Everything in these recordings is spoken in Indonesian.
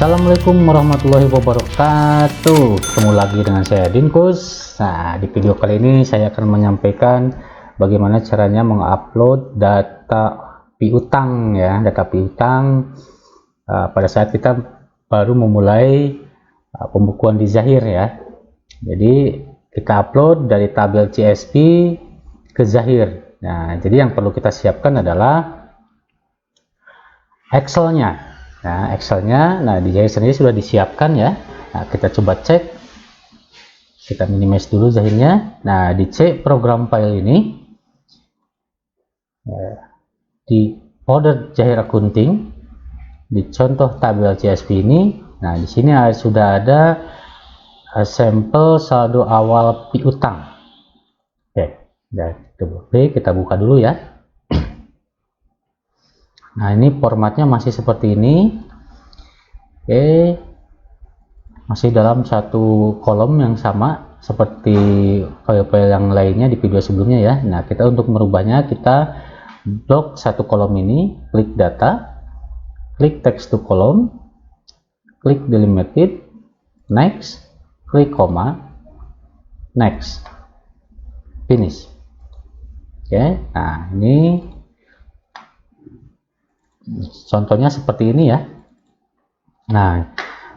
Assalamualaikum warahmatullahi wabarakatuh. Ketemu lagi dengan saya Dinkus. Nah, di video kali ini saya akan menyampaikan bagaimana caranya mengupload data piutang ya, data piutang pada saat kita baru memulai pembukuan di Zahir ya. Jadi kita upload dari tabel CSV ke Zahir. Nah, jadi yang perlu kita siapkan adalah Excel-nya. Nah, Excel-nya, di Zahir sendiri sudah disiapkan ya. Nah, kita coba cek. Kita minimize dulu Zahirnya. Nah, di C program file ini, di folder Zahir Accounting, di contoh tabel CSV ini, nah di sini sudah ada sampel saldo awal piutang. Oke, kita buka dulu ya. Nah, ini formatnya masih seperti ini. Oke, masih dalam satu kolom yang sama seperti file-file yang lainnya di video sebelumnya ya. Nah, kita untuk merubahnya, kita blok satu kolom ini, klik data, klik text to column, klik delimited, next, klik koma, next, finish. Oke, nah ini contohnya seperti ini ya. Nah,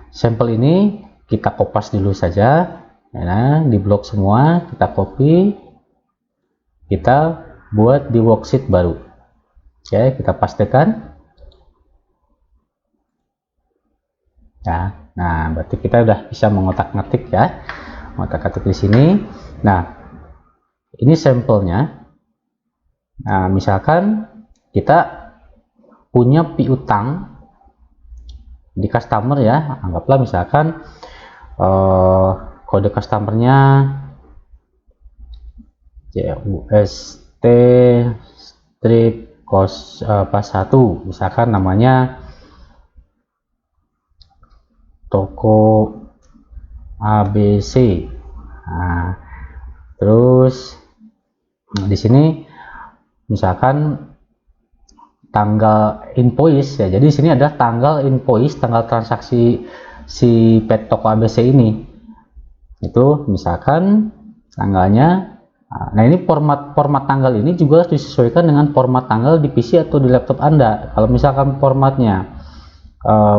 sampel ini kita kopas dulu saja. Nah, di blok semua kita copy, kita buat di worksheet baru. Oke, kita pastekan. Nah, berarti kita udah bisa mengotak-ngatik ya, mengotak-ngatik di sini. Nah, ini sampelnya. Nah, misalkan kita punya piutang di customer ya, anggaplah misalkan kode customernya CUST strip kos pas 1, misalkan namanya toko ABC. Nah, terus di sini misalkan tanggal invoice ya, jadi di sini ada tanggal invoice, tanggal transaksi si pet toko ABC ini, itu misalkan tanggalnya. Nah, ini format tanggal ini juga harus disesuaikan dengan format tanggal di PC atau di laptop Anda. Kalau misalkan formatnya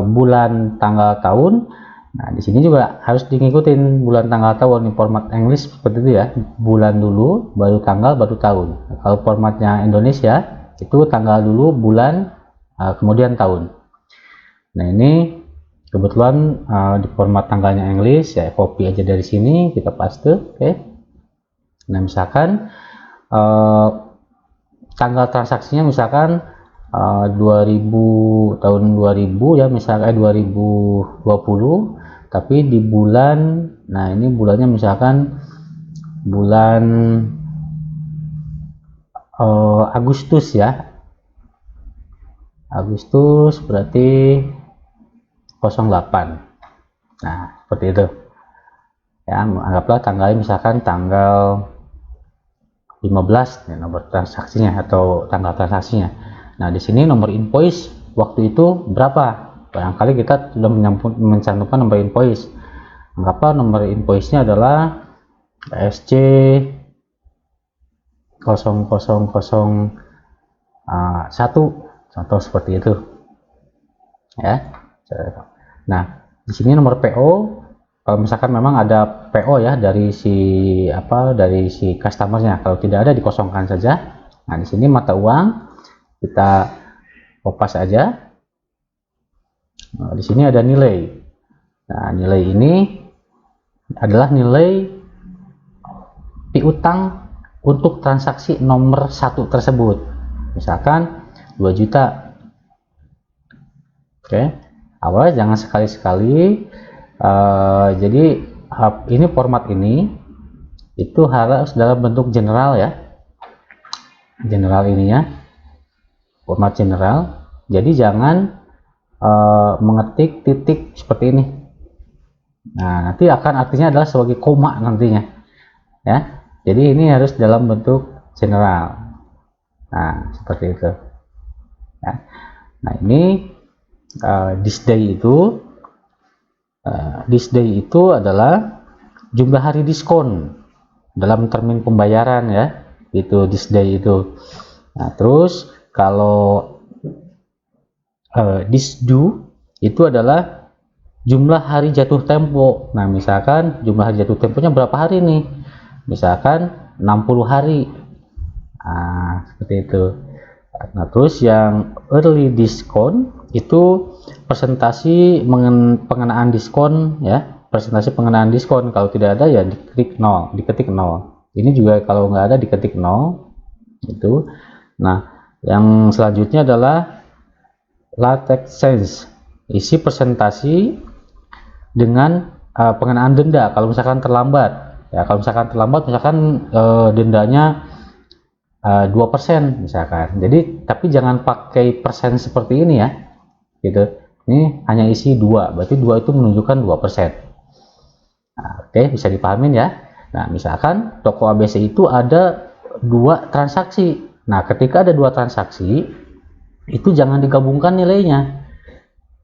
bulan tanggal tahun, nah di sini juga harus diikutin bulan tanggal tahun. Ini format English seperti itu ya, bulan dulu baru tanggal baru tahun. Nah, kalau formatnya Indonesia itu tanggal dulu, bulan, kemudian tahun. Nah, ini kebetulan di format tanggalnya English ya, copy aja dari sini, kita paste. Oke. Nah, misalkan tanggal transaksinya misalkan 2000 tahun 2000 ya, misalkan 2020, tapi di bulan, nah ini bulannya misalkan bulan Agustus ya, Agustus berarti 08. Nah, seperti itu ya, anggaplah tanggalnya misalkan tanggal 15 ya, nomor transaksinya atau tanggal transaksinya. Nah, di sini nomor invoice waktu itu berapa, barangkali kita sudah mencantumkan nomor invoice. Anggaplah nomor invoice-nya adalah SC 0001, contoh seperti itu ya. Nah, di sini nomor PO, kalau misalkan memang ada PO ya dari si customernya, kalau tidak ada dikosongkan saja. Nah, di sini mata uang kita kopas aja. Nah, di sini ada nilai. Nah, nilai ini adalah nilai piutang untuk transaksi nomor 1 tersebut, misalkan 2 juta. Oke, awalnya jangan sekali-sekali. Jadi ini format ini itu harus dalam bentuk general ya, general ini ya, format general. Jadi jangan mengetik titik seperti ini. Nah, nanti akan artinya adalah sebagai koma nantinya ya. Jadi ini harus dalam bentuk general. Nah, seperti itu ya. Nah, ini this day itu This day itu adalah jumlah hari diskon dalam termin pembayaran ya, itu this day itu. Nah, terus kalau this due itu adalah jumlah hari jatuh tempo. Nah, misalkan jumlah hari jatuh temponya berapa hari nih? Misalkan 60 hari. Nah, seperti itu. Nah, terus yang early discount itu presentasi pengenaan diskon ya, presentasi pengenaan diskon. Kalau tidak ada ya diketik 0, diketik 0. Ini juga kalau nggak ada diketik 0 itu. Nah, yang selanjutnya adalah late exchange, isi presentasi dengan pengenaan denda kalau misalkan terlambat ya. Kalau misalkan terlambat, misalkan dendanya 2% misalkan. Jadi tapi jangan pakai persen seperti ini ya, gitu. Ini hanya isi 2, berarti 2 itu menunjukkan 2%. Nah, oke, bisa dipahamin ya. Nah, misalkan toko ABC itu ada 2 transaksi. Nah, ketika ada 2 transaksi itu jangan digabungkan nilainya,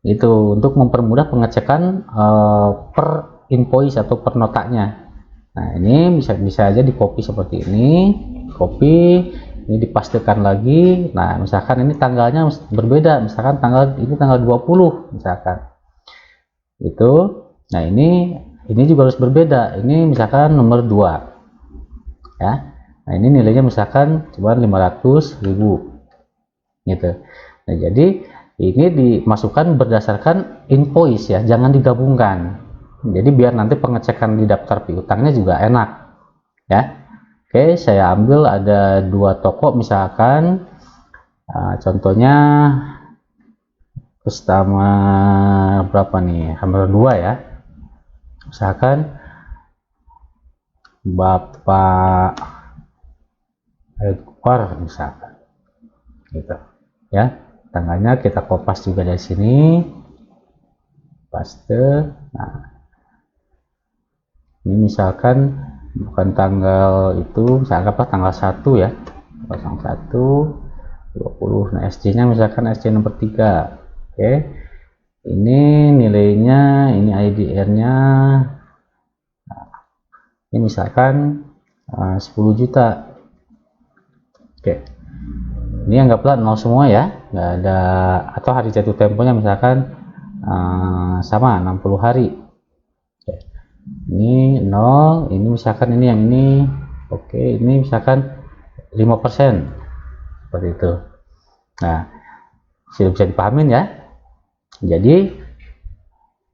itu untuk mempermudah pengecekan per invoice atau per notanya. Nah, ini bisa aja di copy seperti ini, copy ini dipastikan lagi. Nah, misalkan ini tanggalnya berbeda, misalkan ini tanggal 20 misalkan itu. Nah, ini juga harus berbeda. Ini misalkan nomor 2 ya. Nah, ini nilainya misalkan cuma 500.000 gitu. Nah, jadi ini dimasukkan berdasarkan invoice ya, jangan digabungkan. Jadi biar nanti pengecekan di daftar piutangnya juga enak ya. Oke, saya ambil ada 2 toko misalkan, contohnya pertama berapa nih, nomor 2 ya, misalkan Bapak Edward misalkan gitu ya. Tanggalnya kita kopas juga dari sini, paste. Nah, ini misalkan bukan tanggal itu, misalkan apa, tanggal 1 ya, 01 20. Nah, SC nya misalkan SC nomor 3. Oke, ini nilainya, ini IDR nya, nah, ini misalkan 10 juta. Oke, ini anggaplah 0 semua ya, nggak ada, atau hari jatuh temponya misalkan sama 60 hari. Oke, ini 0, ini misalkan ini yang ini. Oke, ini misalkan 5% seperti itu. Nah, sudah bisa dipahamin ya. Jadi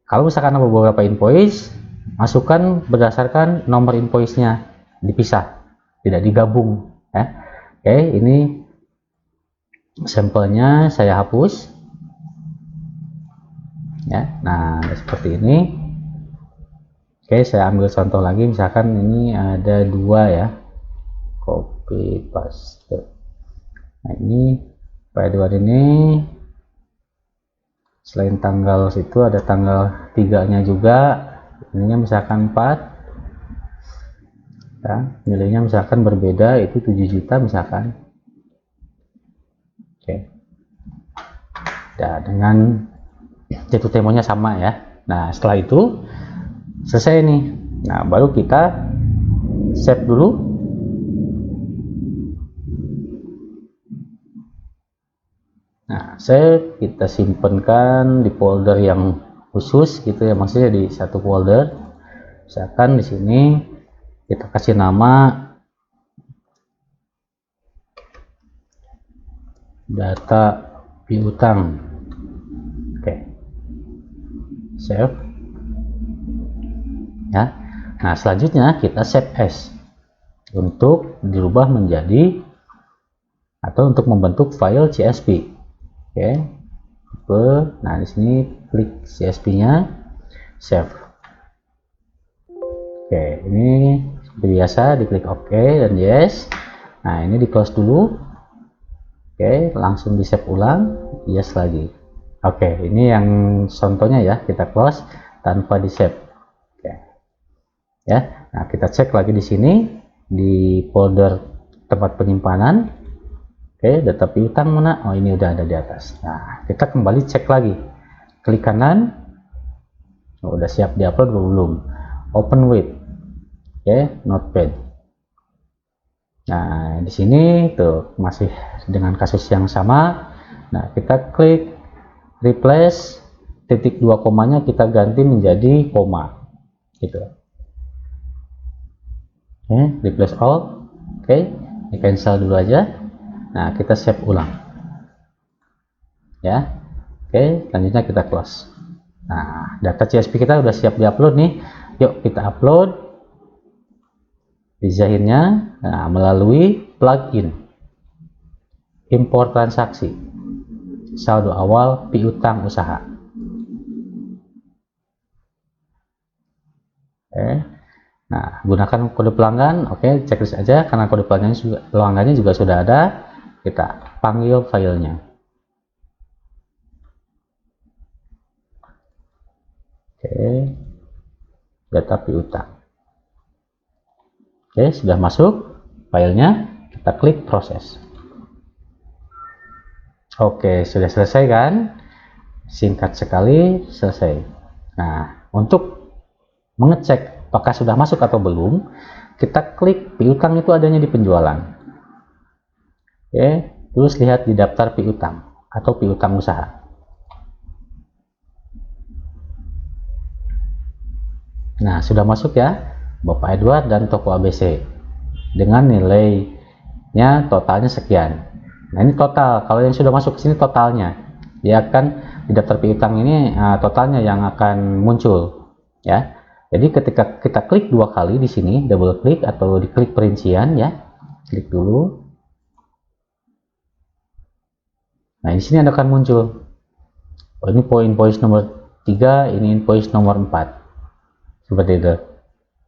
kalau misalkan ada beberapa invoice, masukkan berdasarkan nomor invoice-nya, dipisah, tidak digabung ya. Oke, ini sampelnya saya hapus ya. Nah, seperti ini. Oke, saya ambil contoh lagi, misalkan ini ada 2 ya, copy paste. Nah, ini Pak Edward ini selain tanggal situ ada tanggal 3 nya juga, ininya misalkan 4 ya, nilainya misalkan berbeda, itu 7 juta misalkan. Oke ya, dengan jatuh temponya sama ya. Nah, setelah itu selesai nih. Nah, baru kita save dulu. Nah, save, kita simpankan di folder yang khusus gitu ya, maksudnya di satu folder. Misalkan di sini kita kasih nama data piutang. Oke, save ya. Nah, selanjutnya kita save as untuk dirubah menjadi atau untuk membentuk file CSV. Oke, nah di sini klik CSV-nya, save. Oke, ini seperti biasa diklik OK dan yes. Nah, ini di close dulu. Oke, langsung di save ulang, yes lagi. Oke, ini yang contohnya ya, kita close tanpa di save. Oke ya. Nah, kita cek lagi di sini di folder tempat penyimpanan. Oke, data piutang mana? Oh, ini udah ada di atas. Nah, kita kembali cek lagi, klik kanan. Udah siap diupload belum? Open with. Oke, Notepad. Nah, di sini tuh masih dengan kasus yang sama. Nah, kita klik replace titik 2 komanya kita ganti menjadi koma. Gitu. Oke, replace all. Oke, di cancel dulu aja. Nah, kita save ulang. Ya. Oke, selanjutnya kita close. Nah, data CSV kita udah siap diupload nih. Yuk kita upload desainnya melalui plugin import transaksi saldo awal piutang usaha. Oke. Nah, gunakan kode pelanggan. Oke, checklist aja karena kode pelanggannya juga sudah ada. Kita panggil filenya. Oke, data piutang. Oke, sudah masuk filenya, kita klik proses. Oke, sudah selesai kan? Singkat sekali, selesai. Nah, untuk mengecek apakah sudah masuk atau belum, kita klik piutang itu adanya di penjualan. Oke, terus lihat di daftar piutang atau piutang usaha. Nah, sudah masuk ya, Bapak Edward dan toko ABC dengan nilainya totalnya sekian. Nah, ini total. Kalau yang sudah masuk ke sini totalnya, dia akan di daftar piutang ini totalnya yang akan muncul ya. Jadi ketika kita klik 2 kali di sini, double klik atau diklik perincian ya, klik dulu. Nah, di sini akan muncul. Oh, ini poin-poin nomor 3, ini poin nomor 4. Seperti itu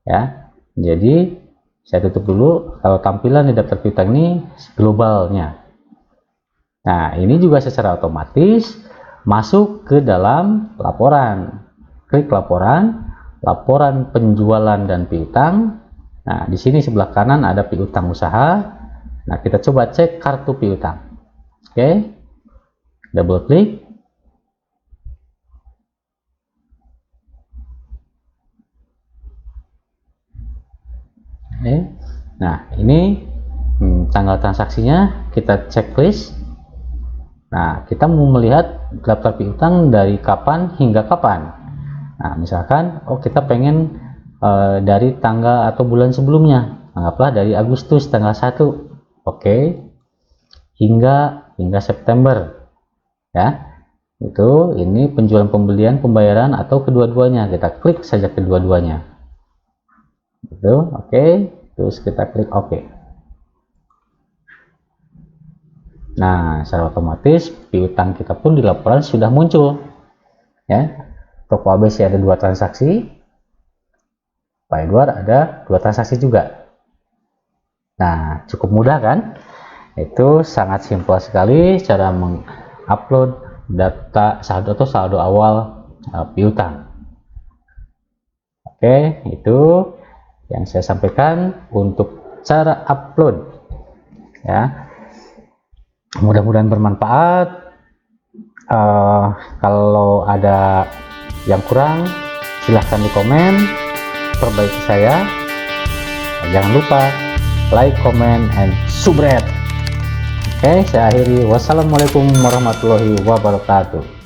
ya. Jadi saya tutup dulu. Kalau tampilan di daftar piutang ini globalnya. Nah, ini juga secara otomatis masuk ke dalam laporan. Klik laporan, laporan penjualan dan piutang. Nah, di sini sebelah kanan ada piutang usaha. Nah, kita coba cek kartu piutang. Oke, double klik. Nah, ini tanggal transaksinya, kita checklist. Nah, kita mau melihat daftar piutang dari kapan hingga kapan. Nah, misalkan kita pengen dari tanggal atau bulan sebelumnya, anggaplah dari Agustus tanggal 1. Oke, hingga September ya. Ini penjualan, pembelian, pembayaran atau kedua-duanya. Kita klik saja kedua-duanya. Oke, terus kita klik OK. Nah, secara otomatis piutang kita pun di laporan sudah muncul ya. Toko ABC ada 2 transaksi, Pak Edward ada 2 transaksi juga. Nah, cukup mudah kan? Itu sangat simpel sekali cara mengupload data saldo atau saldo awal piutang. Oke, itu yang saya sampaikan untuk cara upload ya. Mudah-mudahan bermanfaat. Kalau ada yang kurang silahkan di komen, perbaiki saya. Jangan lupa like, comment, and subscribe. Oke, saya akhiri. Wassalamualaikum warahmatullahi wabarakatuh.